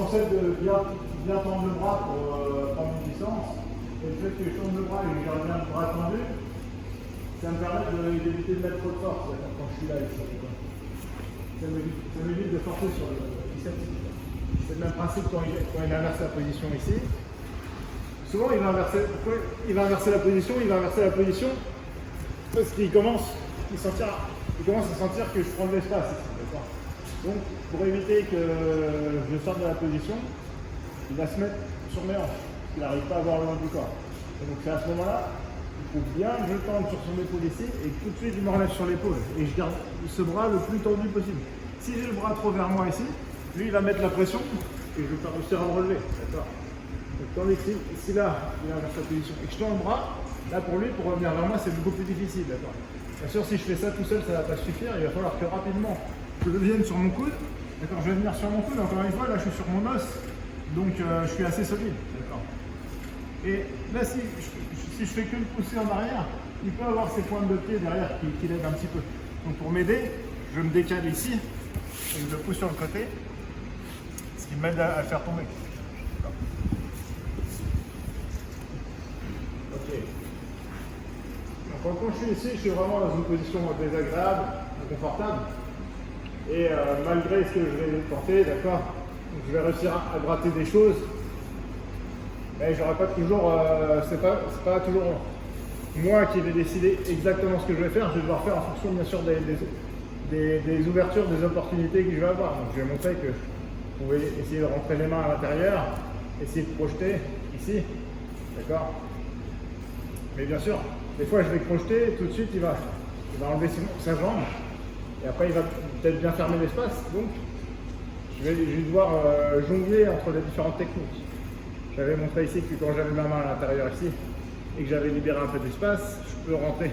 concept de bien tendre le bras pour prendre une distance, et le fait que je tourne le bras et que j'ai bien le bras tendu, ça me permet d'éviter de mettre trop de force quand je suis là ici. Ça m'évite de forcer sur le biceps. C'est le même principe quand il inverse la position ici. Souvent il va inverser la position, parce qu'il commence à sentir que je prends de l'espace ici. Donc pour éviter que je sorte de la position, il va se mettre sur mes hanches. Il n'arrive pas à avoir le long du corps. Et donc c'est à ce moment-là, il faut bien que je tende sur son épaule ici et tout de suite je me relève sur l'épaule. Et je garde ce bras le plus tendu possible. Si j'ai le bras trop vers moi ici, lui il va mettre la pression et je vais pas réussir à me relever. D'accord. Donc tandis que si là, il inverse sa position et que je tends le bras, là pour lui, pour revenir vers moi, c'est beaucoup plus difficile. D'accord. Bien sûr, si je fais ça tout seul, ça ne va pas suffire. Il va falloir que rapidement je vienne sur mon coude. D'accord, je vais venir sur mon coude. Encore une fois, là je suis sur mon os, donc je suis assez solide. D'accord. Et là, si je fais que le pousser en arrière, il peut avoir ses pointes de pied derrière qui l'aident un petit peu. Donc pour m'aider, je me décale ici et je le pousse sur le côté, ce qui m'aide à le faire tomber. Ok. Donc quand je suis ici, je suis vraiment dans une position désagréable, inconfortable. Et malgré ce que je vais porter, d'accord, je vais réussir à gratter des choses. Mais j'aurai pas toujours, c'est pas toujours moi qui vais décider exactement ce que je vais faire. Je vais devoir faire en fonction bien sûr des ouvertures, des opportunités que je vais avoir. Donc je vais montrer que vous pouvez essayer de rentrer les mains à l'intérieur, essayer de projeter ici, d'accord. Mais bien sûr, des fois je vais projeter, tout de suite il va enlever sa jambe et après il va peut-être bien fermer l'espace. Donc je vais devoir jongler entre les différentes techniques. J'avais montré ici que quand j'avais ma main à l'intérieur ici et que j'avais libéré un peu d'espace, je peux rentrer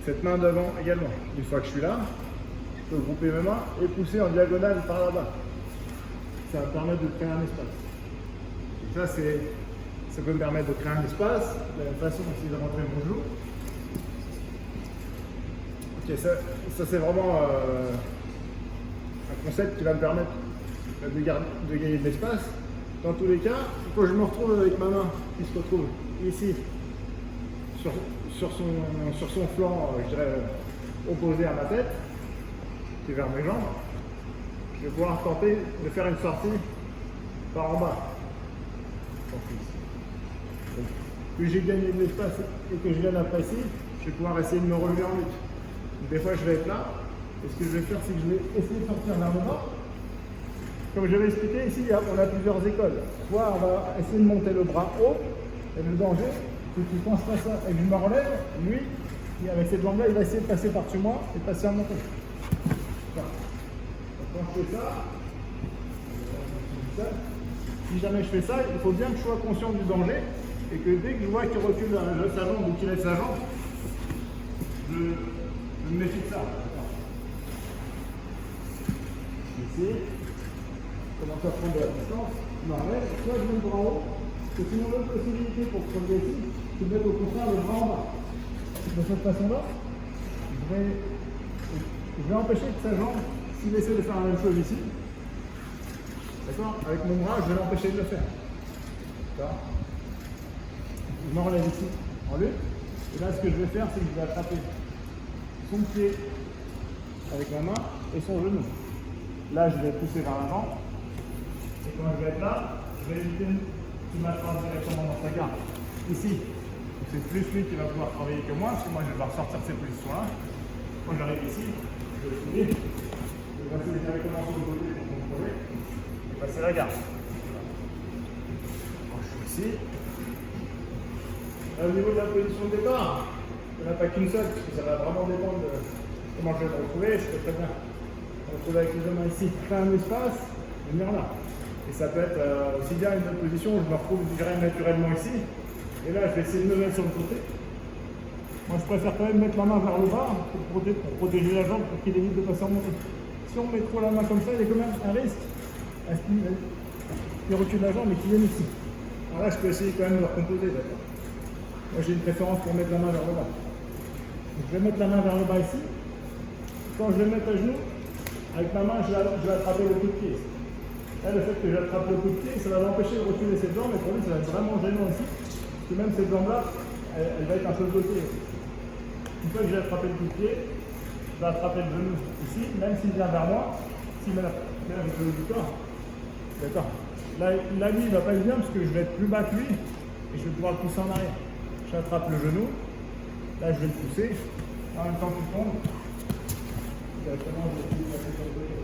cette main devant également. Une fois que je suis là, je peux grouper mes mains et pousser en diagonale par là-bas. Ça va me permettre de créer un espace. Et ça peut me permettre de créer un espace, de la même façon aussi de rentrer mon genou. Ok, ça c'est vraiment un concept qui va me permettre de gagner de l'espace. Dans tous les cas, quand je me retrouve avec ma main qui se retrouve ici, sur son flanc, je dirais, opposé à ma tête, qui est vers mes jambes, je vais pouvoir tenter de faire une sortie par en bas. Donc, plus j'ai gagné de l'espace et que je vienne après ici, je vais pouvoir essayer de me relever en lutte. Donc, des fois, je vais être là, et ce que je vais faire, c'est que je vais essayer de sortir vers le bas. Comme je l'avais expliqué, ici on a plusieurs écoles. Soit on va essayer de monter le bras haut, et le danger, c'est qu'il pense pas ça et que je me relève, lui, avec cette jambe-là, il va essayer de passer par-dessus moi et de passer à mon côté. Voilà. Donc quand je fais ça, si jamais je fais ça, il faut bien que je sois conscient du danger et que dès que je vois qu'il recule sa jambe ou qu'il lève sa jambe, je me méfie de ça. Ici. Commence à prendre de la distance, je m'arrête, soit je mets le bras haut, parce que sinon l'autre possibilité pour se relever ici, c'est de mettre au contraire le bras en bas. De cette façon-là, je vais empêcher que sa jambe, s'il essaie de faire la même chose ici, d'accord, avec mon bras, je vais l'empêcher de le faire. D'accord. Je me relève ici en lutte, et là ce que je vais faire, c'est que je vais attraper son pied avec ma main et son genou. Là, je vais pousser vers l'avant. Et quand je vais être là, je vais éviter qu'il m'attrape directement dans sa garde. Ici, c'est plus lui qui va pouvoir travailler que moi, parce que moi je vais devoir sortir de ces positions-là. Quand j'arrive ici, je vais finir. Je vais passer directement sur le côté pour contrôler et passer la garde. Quand je suis ici, là, au niveau de la position de départ, il n'y en a pas qu'une seule, parce que ça va vraiment dépendre de comment je vais me retrouver. Je peux très bien me retrouver avec les deux mains ici, créer un espace, venir là. Et ça peut être aussi bien une autre position où je me retrouve naturellement ici. Et là, je vais essayer de me mettre sur le côté. Moi, je préfère quand même mettre la main vers le bas pour protéger la jambe, pour qu'il évite de passer en montée. Si on met trop la main comme ça, il y a quand même un risque à ce qu'il recule la jambe et qu'il vienne ici. Alors là, je peux essayer quand même de le recomposer, d'accord. Moi, j'ai une préférence pour mettre la main vers le bas. Donc, je vais mettre la main vers le bas ici. Quand je vais mettre à genoux, avec ma main, je vais attraper le coup de pied. Là, le fait que j'attrape le coup de pied, ça va m'empêcher de reculer cette jambe, et pour lui, ça va être vraiment gênant ici. Parce que même cette jambe-là, elle va être un peu bloquée. Une fois que j'ai attrapé le coup de pied, je vais attraper le genou ici, même s'il vient vers moi, s'il met avec le haut du corps. D'accord. Là, lui, il ne va pas être bien parce que je vais être plus bas que lui et je vais pouvoir le pousser en arrière. J'attrape le genou, là je vais le pousser, en même temps qu'il tombe, directement je vais le placer sur le côté.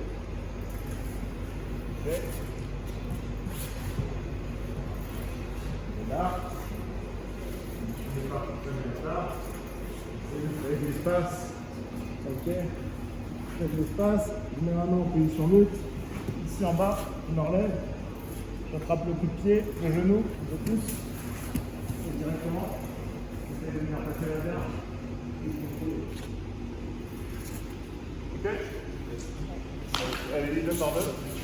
Ok. Et là, je vais pas fonctionner comme ça. Avec l'espace, ok. Avec l'espace, je mets ma main en position neutre. Ici en bas, je m'enlève. J'attrape le coup de pied, le genou, je pousse. Et directement, j'essaie de venir passer la verge. Ok. Allez, donne par deux.